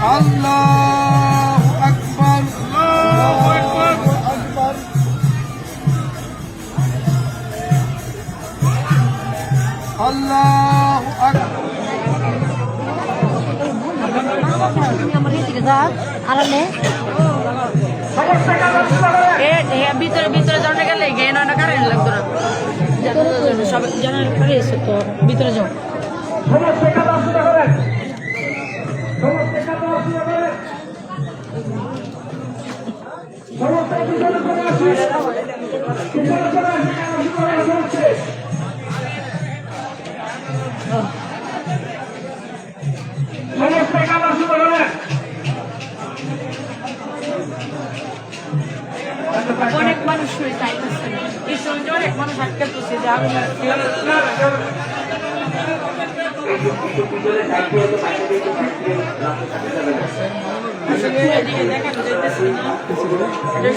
আল্লাহু আকবার, আল্লাহু আকবার, আল্লাহু আকবার। ভিতরে ভিতরে জনে গেলে গেয়ে নয় কারেন্ট লাগতো না সব জানার পরে এসে তো ভিতরে যাও অনেক মানুষ চাইতেছে এই সঙ্গে অনেক মানুষ আটকে পড়ছে যে আমি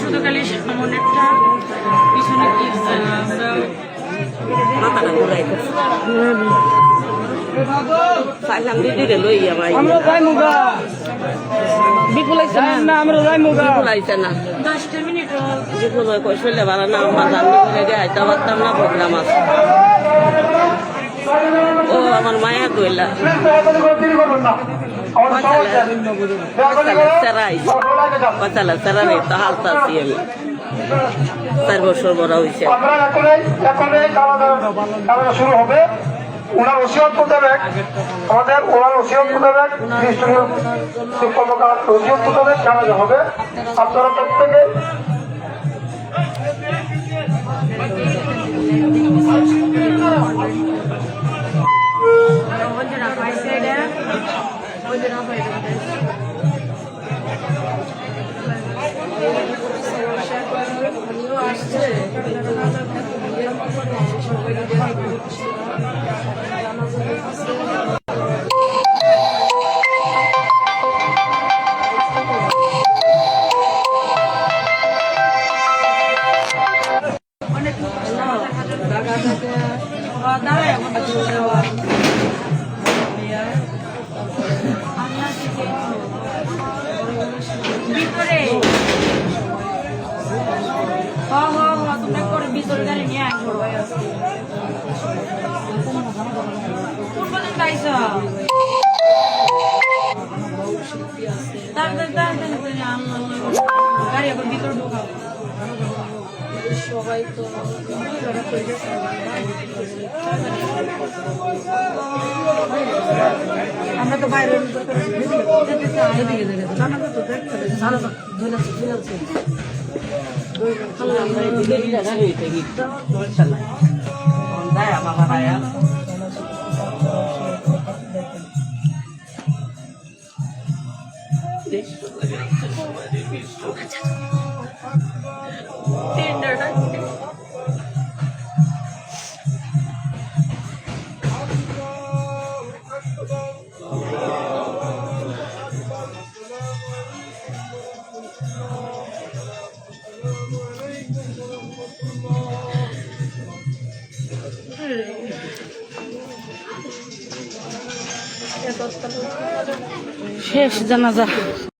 শুধু খালি সামনেরটা পিছনে কি মাথাটা ঘুরাইতেছে সাইলাম দিদি লইয়া ভাই বিপুল আইছে না আমরা যাই মুগা বিপুল আইছে না 10 মিনিট বিপুল কই শুনলে ভালো না আমার জানি লেগে আইতা পারতাম না প্রোগ্রাম আছে ও আমার মায়া কইলা কথালা সারাই তো হালতাছি আমি 4 বছর বড় হয়েছে শুরু হবে ওনার ওসিয়ত মোতাবেক আমাদের ওনার ওসিয়ত মোতাবেক কর্মকার ওসিয়ত মোতাবেক জানাজা হবে আপনারা প্রত্যেকে ভিতরে তুমি করে ভিতরে গাড়ি নিয়ে আসবো কোন পর্যন্ত আইসা গাড়ি আবার ভিতরে ঢোকাও সবাই তো আমরা তো বাইরে শেষ জানাজা।